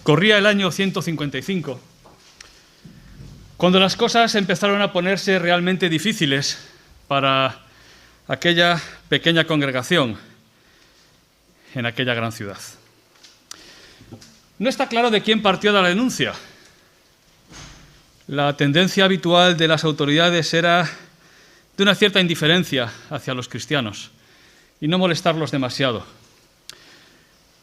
Corría el año 155, cuando las cosas empezaron a ponerse realmente difíciles para aquella pequeña congregación en aquella gran ciudad. No está claro de quién partió la denuncia. La tendencia habitual de las autoridades era de una cierta indiferencia hacia los cristianos y no molestarlos demasiado.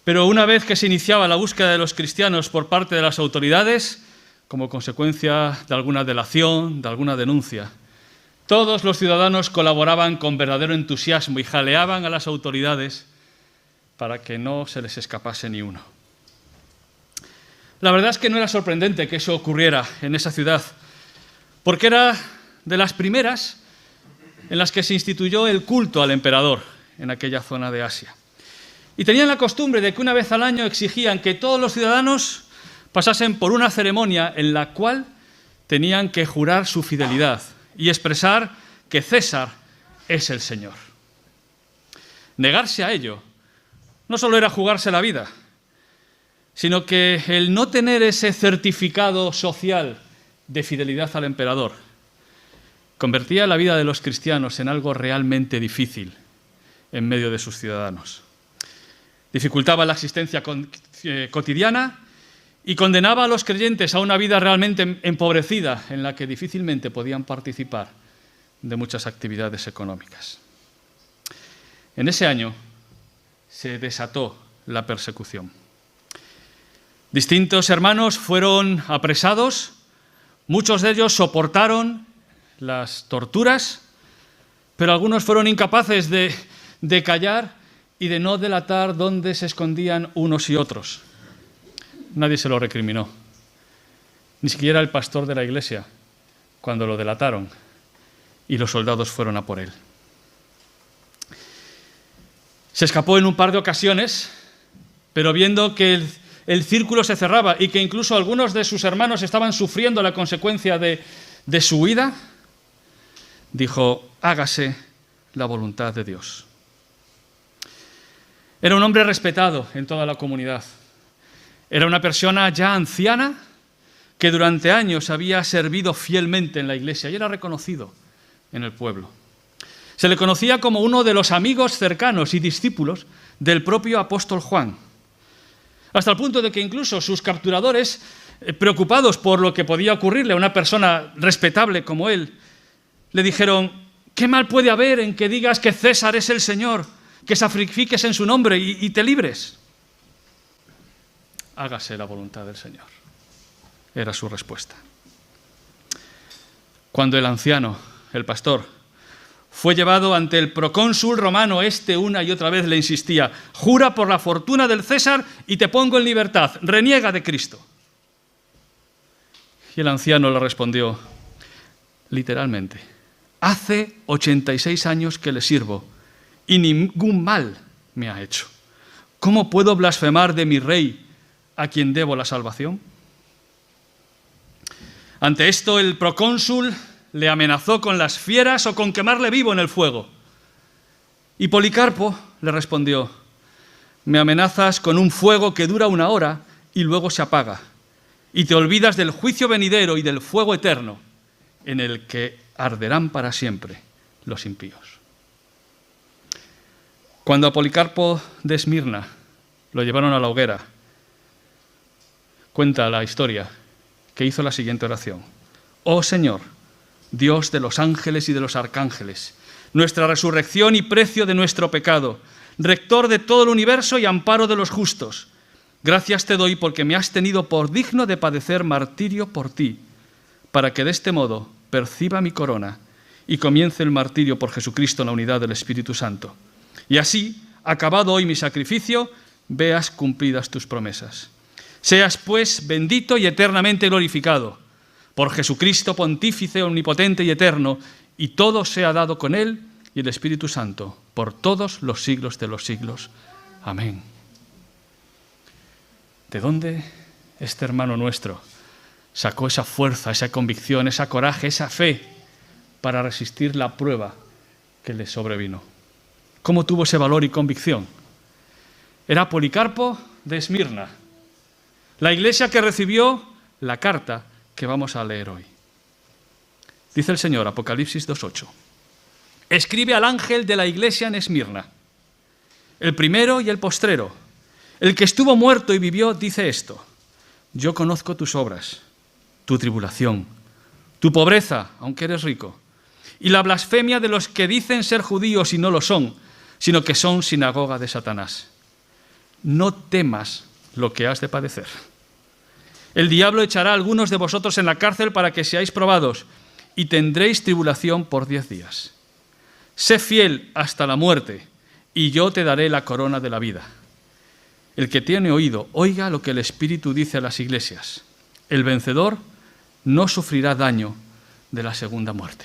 Pero una vez que se iniciaba la búsqueda de los cristianos por parte de las autoridades, como consecuencia de alguna delación, de alguna denuncia, todos los ciudadanos colaboraban con verdadero entusiasmo y jaleaban a las autoridades para que no se les escapase ni uno. La verdad es que no era sorprendente que eso ocurriera en esa ciudad, porque era de las primeras en las que se instituyó el culto al emperador en aquella zona de Asia. Y tenían la costumbre de que una vez al año exigían que todos los ciudadanos pasasen por una ceremonia en la cual tenían que jurar su fidelidad y expresar que César es el Señor. Negarse a ello no solo era jugarse la vida, sino que el no tener ese certificado social de fidelidad al emperador convertía la vida de los cristianos en algo realmente difícil en medio de sus ciudadanos. Dificultaba la existencia cotidiana y condenaba a los creyentes a una vida realmente empobrecida en la que difícilmente podían participar de muchas actividades económicas. En ese año se desató la persecución. Distintos hermanos fueron apresados, muchos de ellos soportaron las torturas, pero algunos fueron incapaces de callar y de no delatar dónde se escondían unos y otros. Nadie se lo recriminó, ni siquiera el pastor de la iglesia, cuando lo delataron y los soldados fueron a por él. Se escapó en un par de ocasiones, pero viendo que el círculo se cerraba y que incluso algunos de sus hermanos estaban sufriendo la consecuencia de su huida, dijo: hágase la voluntad de Dios. Era un hombre respetado en toda la comunidad. Era una persona ya anciana que durante años había servido fielmente en la iglesia y era reconocido en el pueblo. Se le conocía como uno de los amigos cercanos y discípulos del propio apóstol Juan, hasta el punto de que incluso sus capturadores, preocupados por lo que podía ocurrirle a una persona respetable como él, le dijeron: ¿qué mal puede haber en que digas que César es el Señor, que sacrifiques en su nombre y te libres? Hágase la voluntad del Señor, era su respuesta. Cuando el anciano, el pastor, fue llevado ante el procónsul romano, una y otra vez le insistía: jura por la fortuna del César y te pongo en libertad, reniega de Cristo. Y el anciano le respondió literalmente: hace 86 años que le sirvo y ningún mal me ha hecho. ¿Cómo puedo blasfemar de mi rey a quien debo la salvación? Ante esto, el procónsul le amenazó con las fieras o con quemarle vivo en el fuego. Y Policarpo le respondió: me amenazas con un fuego que dura 1 hora y luego se apaga, y te olvidas del juicio venidero y del fuego eterno en el que arderán para siempre los impíos. Cuando a Policarpo de Esmirna lo llevaron a la hoguera, cuenta la historia que hizo la siguiente oración: oh Señor, Dios de los ángeles y de los arcángeles, nuestra resurrección y precio de nuestro pecado, rector de todo el universo y amparo de los justos, gracias te doy porque me has tenido por digno de padecer martirio por ti, para que de este modo perciba mi corona y comience el martirio por Jesucristo en la unidad del Espíritu Santo. Y así, acabado hoy mi sacrificio, veas cumplidas tus promesas. Seas, pues, bendito y eternamente glorificado por Jesucristo, pontífice, omnipotente y eterno, y todo sea dado con él y el Espíritu Santo, por todos los siglos de los siglos. Amén. ¿De dónde este hermano nuestro sacó esa fuerza, esa convicción, esa coraje, esa fe para resistir la prueba que le sobrevino? ¿Cómo tuvo ese valor y convicción? Era Policarpo de Esmirna. La iglesia que recibió la carta que vamos a leer hoy. Dice el Señor, Apocalipsis 2:8. Escribe al ángel de la iglesia en Esmirna, el primero y el postrero, el que estuvo muerto y vivió, dice esto: yo conozco tus obras, tu tribulación, tu pobreza, aunque eres rico, y la blasfemia de los que dicen ser judíos y no lo son, sino que son sinagoga de Satanás. No temas lo que has de padecer. El diablo echará a algunos de vosotros en la cárcel para que seáis probados, y tendréis tribulación por 10 días. Sé fiel hasta la muerte, y yo te daré la corona de la vida. El que tiene oído, oiga lo que el Espíritu dice a las iglesias. El vencedor no sufrirá daño de la segunda muerte.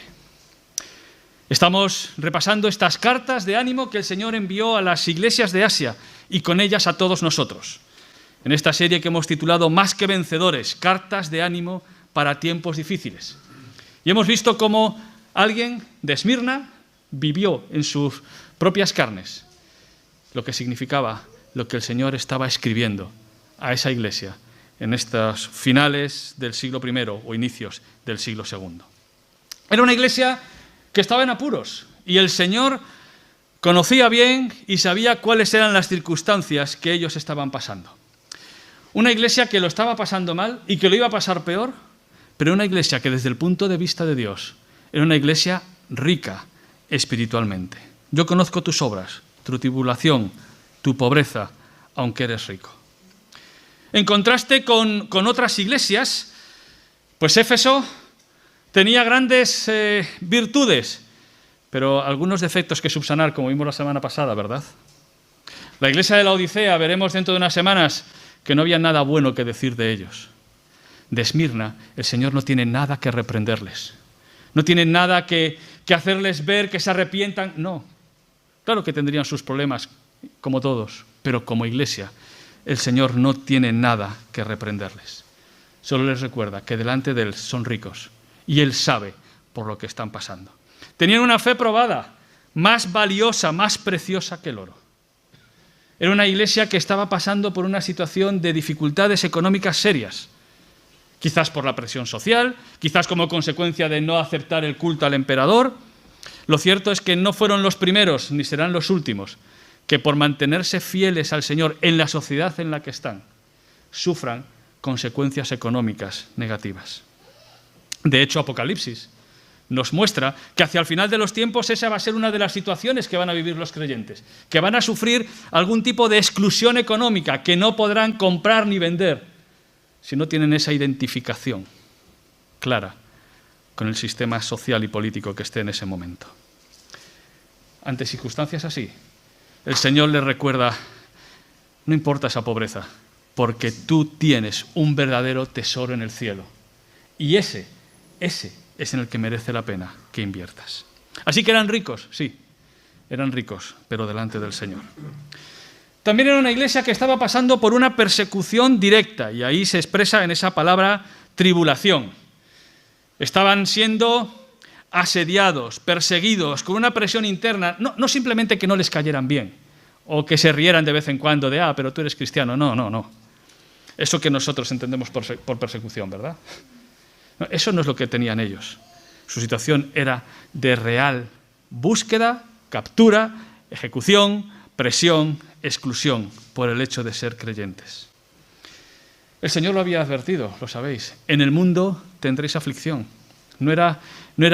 Estamos repasando estas cartas de ánimo que el Señor envió a las iglesias de Asia y con ellas a todos nosotros. En esta serie que hemos titulado Más que vencedores, cartas de ánimo para tiempos difíciles. Y hemos visto cómo alguien de Esmirna vivió en sus propias carnes lo que significaba lo que el Señor estaba escribiendo a esa iglesia en estos finales del siglo I o inicios del siglo II. Era una iglesia que estaba en apuros y el Señor conocía bien y sabía cuáles eran las circunstancias que ellos estaban pasando. Una iglesia que lo estaba pasando mal y que lo iba a pasar peor, pero una iglesia que desde el punto de vista de Dios era una iglesia rica espiritualmente. Yo conozco tus obras, tu tribulación, tu pobreza, aunque eres rico. En contraste con otras iglesias, pues Éfeso tenía grandes virtudes, pero algunos defectos que subsanar, como vimos la semana pasada, ¿verdad? La iglesia de la Odisea, veremos dentro de unas semanas que no había nada bueno que decir de ellos. De Esmirna, el Señor no tiene nada que reprenderles. No tiene nada que hacerles ver que se arrepientan. No. Claro que tendrían sus problemas, como todos, pero como iglesia, el Señor no tiene nada que reprenderles. Solo les recuerda que delante de Él son ricos y Él sabe por lo que están pasando. Tenían una fe probada, más valiosa, más preciosa que el oro. Era una iglesia que estaba pasando por una situación de dificultades económicas serias, quizás por la presión social, quizás como consecuencia de no aceptar el culto al emperador. Lo cierto es que no fueron los primeros, ni serán los últimos, que por mantenerse fieles al Señor en la sociedad en la que están, sufran consecuencias económicas negativas. De hecho, Apocalipsis nos muestra que hacia el final de los tiempos esa va a ser una de las situaciones que van a vivir los creyentes, que van a sufrir algún tipo de exclusión económica, que no podrán comprar ni vender si no tienen esa identificación clara con el sistema social y político que esté en ese momento. Ante circunstancias así, el Señor les recuerda, no importa esa pobreza, porque tú tienes un verdadero tesoro en el cielo. Y ese es en el que merece la pena que inviertas. Así que eran ricos, sí, eran ricos, pero delante del Señor. También era una iglesia que estaba pasando por una persecución directa, y ahí se expresa en esa palabra tribulación. Estaban siendo asediados, perseguidos, con una presión interna, no simplemente que no les cayeran bien, o que se rieran de vez en cuando de, pero tú eres cristiano. No. Eso que nosotros entendemos por persecución, ¿verdad? No, eso no es lo que tenían ellos. Su situación era de real búsqueda, captura, ejecución, presión, exclusión por el hecho de ser creyentes. El Señor lo había advertido, lo sabéis. En el mundo tendréis aflicción. No era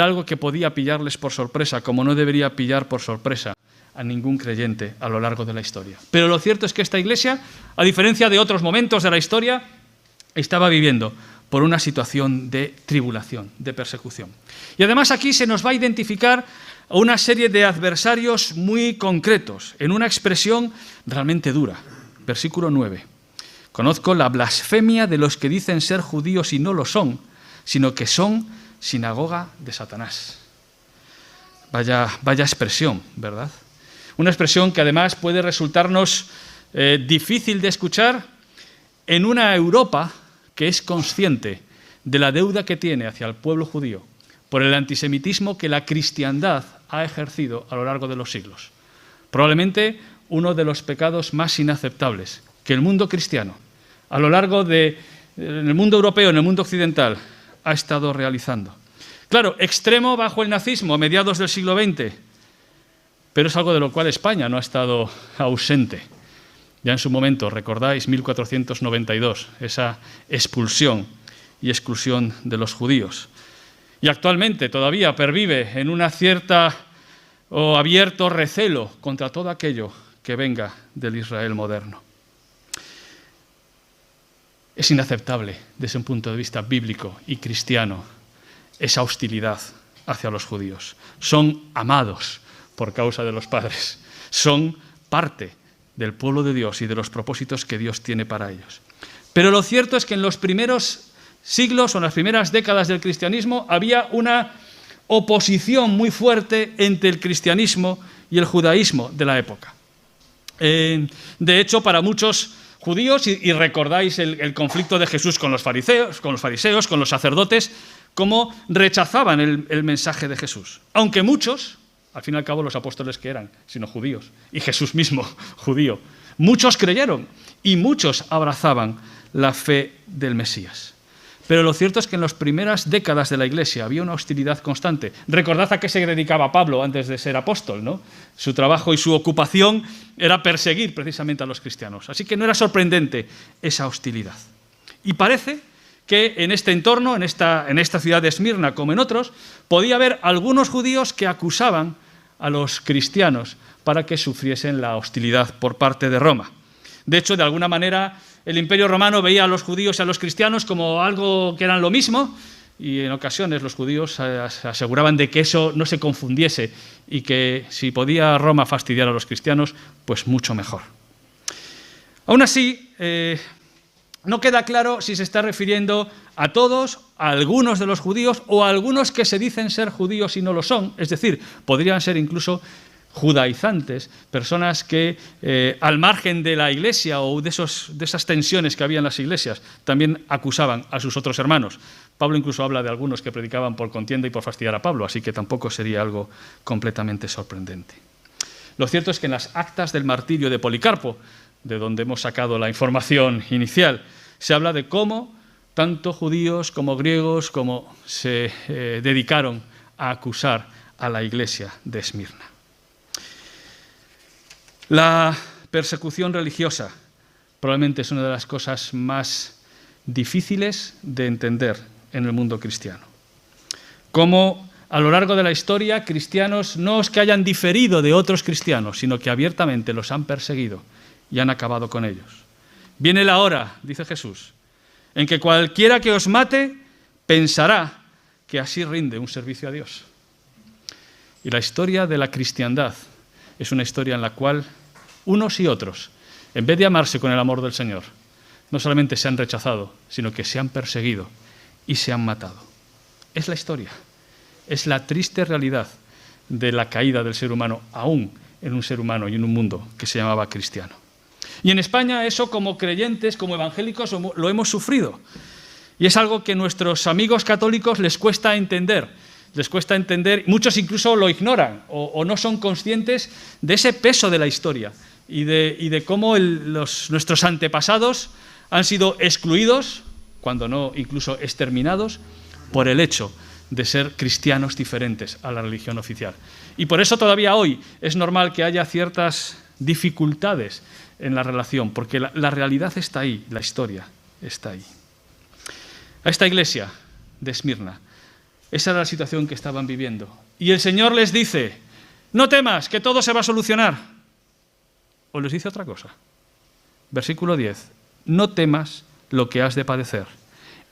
algo que podía pillarles por sorpresa, como no debería pillar por sorpresa a ningún creyente a lo largo de la historia. Pero lo cierto es que esta iglesia, a diferencia de otros momentos de la historia, estaba viviendo por una situación de tribulación, de persecución. Y además aquí se nos va a identificar a una serie de adversarios muy concretos, en una expresión realmente dura. Versículo 9. Conozco la blasfemia de los que dicen ser judíos y no lo son, sino que son sinagoga de Satanás. Vaya expresión, ¿verdad? Una expresión que además puede resultarnos difícil de escuchar en una Europa que es consciente de la deuda que tiene hacia el pueblo judío por el antisemitismo que la cristiandad ha ejercido a lo largo de los siglos. Probablemente uno de los pecados más inaceptables que el mundo cristiano a lo largo en el mundo europeo, en el mundo occidental, ha estado realizando. Claro, extremo bajo el nazismo a mediados del siglo XX, pero es algo de lo cual España no ha estado ausente. Ya en su momento, recordáis, 1492, esa expulsión y exclusión de los judíos. Y actualmente todavía pervive en una cierta o abierto recelo contra todo aquello que venga del Israel moderno. Es inaceptable desde un punto de vista bíblico y cristiano esa hostilidad hacia los judíos. Son amados por causa de los padres, son parte del pueblo de Dios y de los propósitos que Dios tiene para ellos. Pero lo cierto es que en los primeros siglos o en las primeras décadas del cristianismo había una oposición muy fuerte entre el cristianismo y el judaísmo de la época. De hecho, para muchos judíos, y recordáis el conflicto de Jesús con los fariseos, con los sacerdotes, cómo rechazaban el mensaje de Jesús. Aunque muchos, al fin y al cabo los apóstoles que eran, sino judíos, y Jesús mismo, judío, muchos creyeron y muchos abrazaban la fe del Mesías. Pero lo cierto es que en las primeras décadas de la Iglesia había una hostilidad constante. Recordad a qué se dedicaba Pablo antes de ser apóstol, ¿no? Su trabajo y su ocupación era perseguir precisamente a los cristianos. Así que no era sorprendente esa hostilidad. Y parece que en este entorno, en esta ciudad de Esmirna, como en otros, podía haber algunos judíos que acusaban a los cristianos para que sufriesen la hostilidad por parte de Roma. De hecho, de alguna manera, el Imperio Romano veía a los judíos y a los cristianos como algo que eran lo mismo, y en ocasiones los judíos se aseguraban de que eso no se confundiese y que si podía Roma fastidiar a los cristianos, pues mucho mejor. Aún así, no queda claro si se está refiriendo a todos, a algunos de los judíos o a algunos que se dicen ser judíos y no lo son, es decir, podrían ser incluso judaizantes, personas que al margen de la iglesia o de esas tensiones que había en las iglesias también acusaban a sus otros hermanos. Pablo incluso habla de algunos que predicaban por contienda y por fastidiar a Pablo, así que tampoco sería algo completamente sorprendente. Lo cierto es que en las actas del martirio de Policarpo, de donde hemos sacado la información inicial, se habla de cómo tanto judíos como griegos se dedicaron a acusar a la iglesia de Esmirna. La persecución religiosa probablemente es una de las cosas más difíciles de entender en el mundo cristiano. Cómo a lo largo de la historia cristianos no es que hayan diferido de otros cristianos, sino que abiertamente los han perseguido y han acabado con ellos. Viene la hora, dice Jesús, en que cualquiera que os mate pensará que así rinde un servicio a Dios. Y la historia de la cristiandad es una historia en la cual unos y otros, en vez de amarse con el amor del Señor, no solamente se han rechazado, sino que se han perseguido y se han matado. Es la historia, es la triste realidad de la caída del ser humano, aún en un ser humano y en un mundo que se llamaba cristiano. Y en España eso, como creyentes, como evangélicos, lo hemos sufrido. Y es algo que a nuestros amigos católicos les cuesta entender, muchos incluso lo ignoran o no son conscientes de ese peso de la historia y de cómo nuestros antepasados han sido excluidos, cuando no incluso exterminados, por el hecho de ser cristianos diferentes a la religión oficial. Y por eso todavía hoy es normal que haya ciertas dificultades en la relación, porque la realidad está ahí, la historia está ahí. A esta iglesia de Esmirna, esa era la situación que estaban viviendo. Y el Señor les dice, no temas, que todo se va a solucionar. O les dice otra cosa. Versículo 10, no temas lo que has de padecer.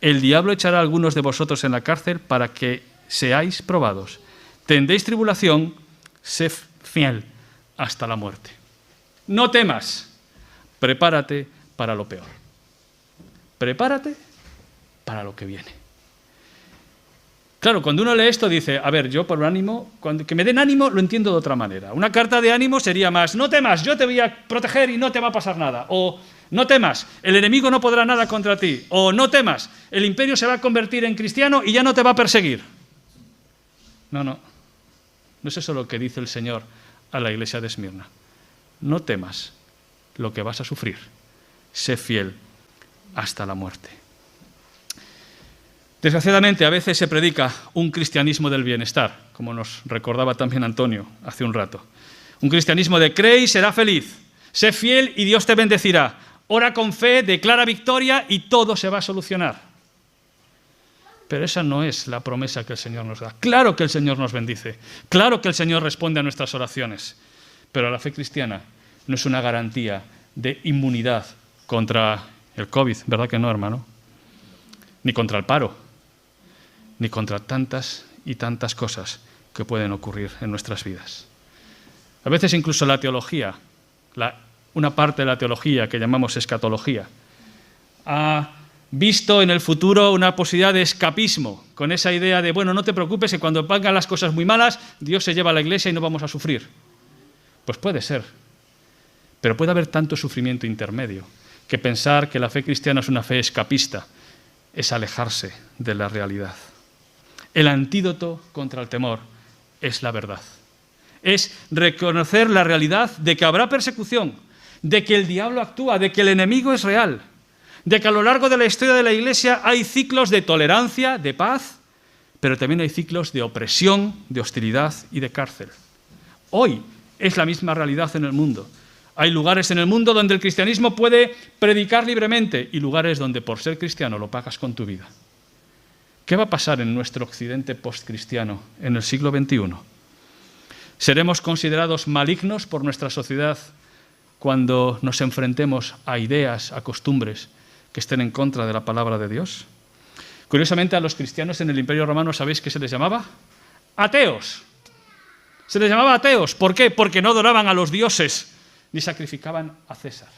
El diablo echará a algunos de vosotros en la cárcel para que seáis probados. Tendréis tribulación, sed fiel hasta la muerte. No temas, prepárate para lo peor. Prepárate para lo que viene. Claro, cuando uno lee esto dice, a ver, yo por ánimo, que me den ánimo lo entiendo de otra manera. Una carta de ánimo sería más, no temas, yo te voy a proteger y no te va a pasar nada. O no temas, el enemigo no podrá nada contra ti. O no temas, el imperio se va a convertir en cristiano y ya no te va a perseguir. No es eso lo que dice el Señor a la iglesia de Esmirna. No temas lo que vas a sufrir, sé fiel hasta la muerte. Desgraciadamente, a veces se predica un cristianismo del bienestar, como nos recordaba también Antonio hace un rato. Un cristianismo de cree y será feliz, sé fiel y Dios te bendecirá, ora con fe, declara victoria y todo se va a solucionar. Pero esa no es la promesa que el Señor nos da. Claro que el Señor nos bendice, claro que el Señor responde a nuestras oraciones, pero la fe cristiana no es una garantía de inmunidad contra el COVID, ¿verdad que no, hermano? Ni contra el paro, ni contra tantas y tantas cosas que pueden ocurrir en nuestras vidas. A veces incluso la teología, una parte de la teología que llamamos escatología, ha visto en el futuro una posibilidad de escapismo, con esa idea de, bueno, no te preocupes, que cuando vengan las cosas muy malas, Dios se lleva a la iglesia y no vamos a sufrir. Pues puede ser, pero puede haber tanto sufrimiento intermedio, que pensar que la fe cristiana es una fe escapista es alejarse de la realidad. El antídoto contra el temor es la verdad. Es reconocer la realidad de que habrá persecución, de que el diablo actúa, de que el enemigo es real, de que a lo largo de la historia de la Iglesia hay ciclos de tolerancia, de paz, pero también hay ciclos de opresión, de hostilidad y de cárcel. Hoy es la misma realidad en el mundo. Hay lugares en el mundo donde el cristianismo puede predicar libremente y lugares donde por ser cristiano lo pagas con tu vida. ¿Qué va a pasar en nuestro occidente postcristiano en el siglo XXI? ¿Seremos considerados malignos por nuestra sociedad cuando nos enfrentemos a ideas, a costumbres que estén en contra de la palabra de Dios? Curiosamente, a los cristianos en el Imperio Romano, ¿sabéis qué se les llamaba? Ateos. Se les llamaba ateos. ¿Por qué? Porque no adoraban a los dioses ni sacrificaban a César.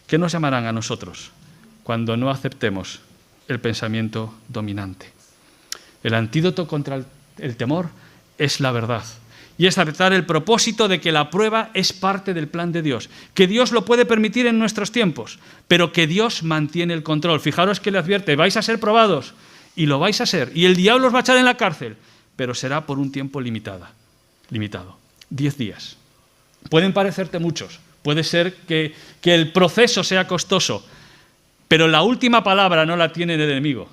¿Qué nos llamarán a nosotros cuando no aceptemos el pensamiento dominante? El antídoto contra el temor es la verdad. Y es aceptar el propósito de que la prueba es parte del plan de Dios, que Dios lo puede permitir en nuestros tiempos, pero que Dios mantiene el control. Fijaros que le advierte, vais a ser probados, y lo vais a ser, y el diablo os va a echar en la cárcel, pero será por un tiempo limitado, 10 días. Pueden parecerte muchos, puede ser que el proceso sea costoso, pero la última palabra no la tiene el enemigo.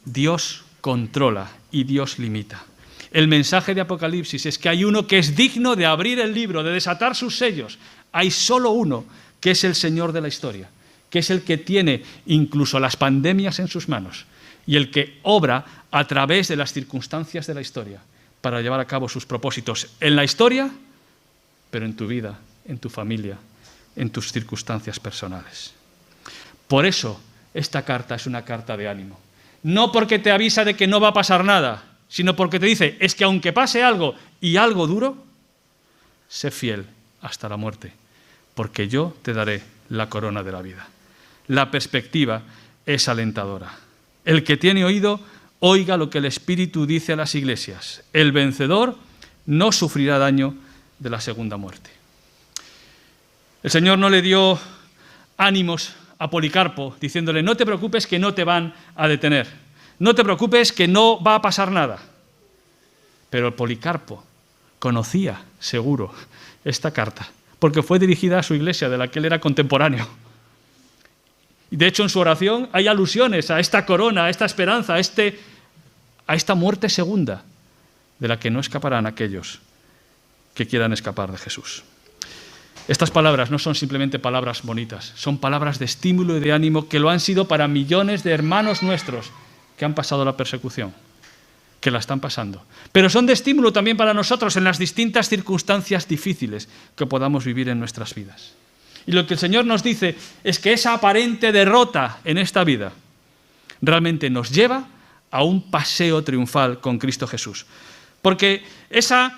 Dios controla y Dios limita. El mensaje de Apocalipsis es que hay uno que es digno de abrir el libro, de desatar sus sellos. Hay solo uno que es el Señor de la historia, que es el que tiene incluso las pandemias en sus manos y el que obra a través de las circunstancias de la historia para llevar a cabo sus propósitos en la historia, pero en tu vida, en tu familia, en tus circunstancias personales. Por eso esta carta es una carta de ánimo. No porque te avisa de que no va a pasar nada, sino porque te dice, es que aunque pase algo y algo duro, sé fiel hasta la muerte, porque yo te daré la corona de la vida. La perspectiva es alentadora. El que tiene oído, oiga lo que el Espíritu dice a las iglesias. El vencedor no sufrirá daño de la segunda muerte. El Señor no le dio ánimos a Policarpo diciéndole, no te preocupes que no te van a detener, no te preocupes que no va a pasar nada. Pero Policarpo conocía seguro esta carta porque fue dirigida a su iglesia de la que él era contemporáneo. Y de hecho en su oración hay alusiones a esta corona, a esta esperanza, a esta muerte segunda de la que no escaparán aquellos que quieran escapar de Jesús. Estas palabras no son simplemente palabras bonitas, son palabras de estímulo y de ánimo que lo han sido para millones de hermanos nuestros que han pasado la persecución, que la están pasando. Pero son de estímulo también para nosotros en las distintas circunstancias difíciles que podamos vivir en nuestras vidas. Y lo que el Señor nos dice es que esa aparente derrota en esta vida realmente nos lleva a un paseo triunfal con Cristo Jesús. Porque esa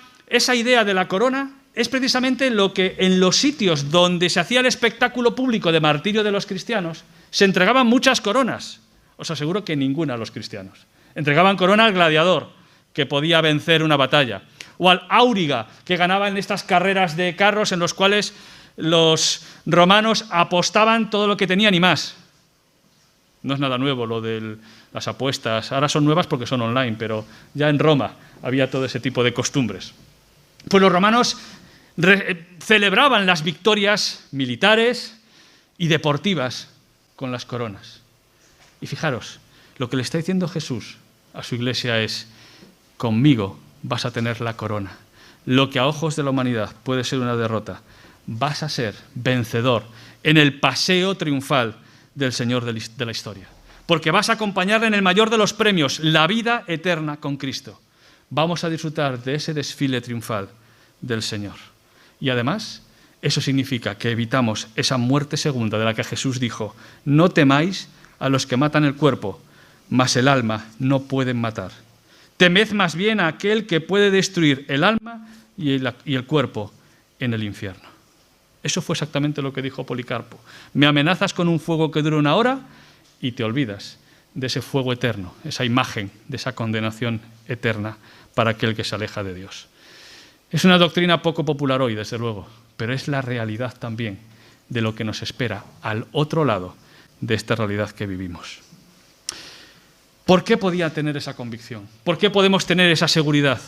idea de la corona es precisamente lo que en los sitios donde se hacía el espectáculo público de martirio de los cristianos se entregaban muchas coronas. Os aseguro que ninguna a los cristianos. Entregaban corona al gladiador, que podía vencer una batalla, o al áuriga, que ganaba en estas carreras de carros en los cuales los romanos apostaban todo lo que tenían y más. No es nada nuevo lo de las apuestas, ahora son nuevas porque son online, pero ya en Roma había todo ese tipo de costumbres. Pues los romanos celebraban las victorias militares y deportivas con las coronas. Y fijaros, lo que le está diciendo Jesús a su iglesia es: conmigo vas a tener la corona. Lo que a ojos de la humanidad puede ser una derrota, vas a ser vencedor en el paseo triunfal del Señor de la historia. Porque vas a acompañarle en el mayor de los premios, la vida eterna con Cristo. Vamos a disfrutar de ese desfile triunfal del Señor. Y además, eso significa que evitamos esa muerte segunda de la que Jesús dijo: no temáis a los que matan el cuerpo, mas el alma no pueden matar. Temed más bien a aquel que puede destruir el alma y el cuerpo en el infierno. Eso fue exactamente lo que dijo Policarpo. Me amenazas con un fuego que dura 1 hora y te olvidas de ese fuego eterno, esa imagen de esa condenación eterna para aquel que se aleja de Dios. Es una doctrina poco popular hoy, desde luego, pero es la realidad también de lo que nos espera al otro lado de esta realidad que vivimos. ¿Por qué podía tener esa convicción? ¿Por qué podemos tener esa seguridad?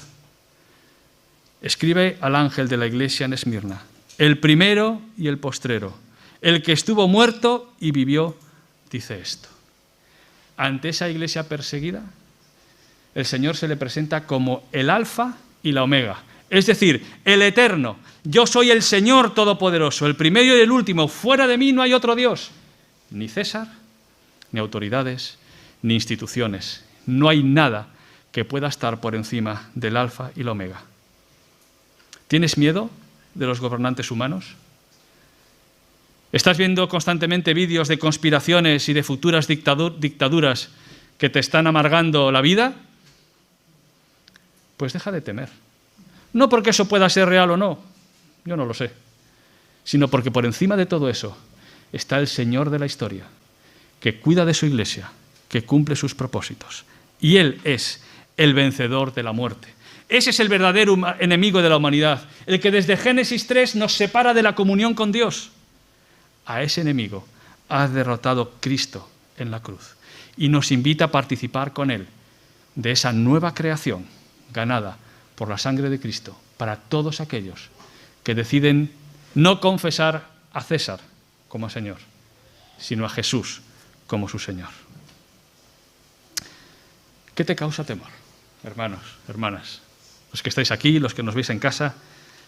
Escribe al ángel de la iglesia en Esmirna: el primero y el postrero, el que estuvo muerto y vivió, dice esto. Ante esa iglesia perseguida, el Señor se le presenta como el alfa y la omega, es decir, el eterno. Yo soy el Señor todopoderoso, el primero y el último. Fuera de mí no hay otro Dios, ni César, ni autoridades, ni instituciones. No hay nada que pueda estar por encima del alfa y la omega. ¿Tienes miedo de los gobernantes humanos? ¿Estás viendo constantemente vídeos de conspiraciones y de futuras dictaduras que te están amargando la vida? Pues deja de temer. No porque eso pueda ser real o no, yo no lo sé, sino porque por encima de todo eso está el Señor de la historia, que cuida de su iglesia, que cumple sus propósitos. Y Él es el vencedor de la muerte. Ese es el verdadero enemigo de la humanidad, el que desde Génesis 3 nos separa de la comunión con Dios. A ese enemigo ha derrotado Cristo en la cruz y nos invita a participar con Él de esa nueva creación ganada por la sangre de Cristo para todos aquellos que deciden no confesar a César como Señor, sino a Jesús como su Señor. ¿Qué te causa temor, hermanos, hermanas? Los que estáis aquí, los que nos veis en casa,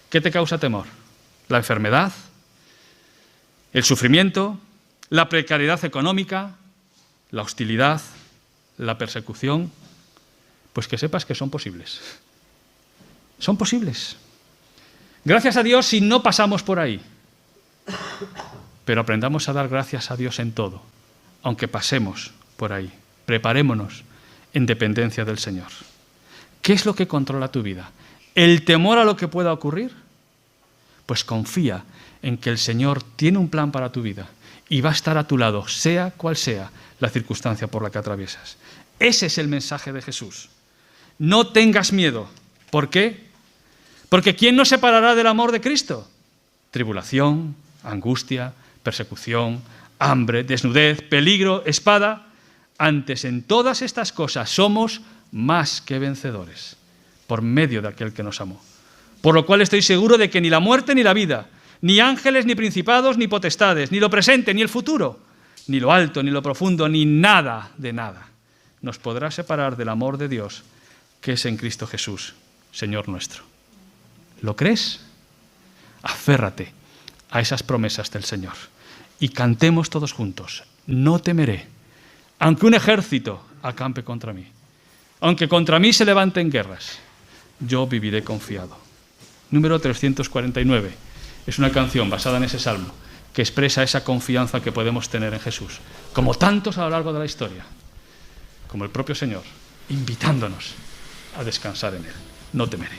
¿qué te causa temor? ¿La enfermedad? ¿El sufrimiento? ¿La precariedad económica? ¿La hostilidad? ¿La persecución? Pues que sepas que son posibles. Son posibles. Gracias a Dios si no pasamos por ahí. Pero aprendamos a dar gracias a Dios en todo, aunque pasemos por ahí. Preparémonos en dependencia del Señor. ¿Qué es lo que controla tu vida? ¿El temor a lo que pueda ocurrir? Pues confía en que el Señor tiene un plan para tu vida y va a estar a tu lado, sea cual sea la circunstancia por la que atraviesas. Ese es el mensaje de Jesús. No tengas miedo. ¿Por qué? Porque ¿quién nos separará del amor de Cristo? Tribulación, angustia, persecución, hambre, desnudez, peligro, espada. Antes, en todas estas cosas somos más que vencedores por medio de aquel que nos amó. Por lo cual estoy seguro de que ni la muerte ni la vida, ni ángeles, ni principados, ni potestades, ni lo presente, ni el futuro, ni lo alto, ni lo profundo, ni nada de nada nos podrá separar del amor de Dios que es en Cristo Jesús, Señor nuestro. ¿Lo crees? Aférrate a esas promesas del Señor y cantemos todos juntos: no temeré, aunque un ejército acampe contra mí, aunque contra mí se levanten guerras, yo viviré confiado. Número 349. Es una canción basada en ese salmo que expresa esa confianza que podemos tener en Jesús, como tantos a lo largo de la historia, como el propio Señor, invitándonos a descansar en Él. No temeré.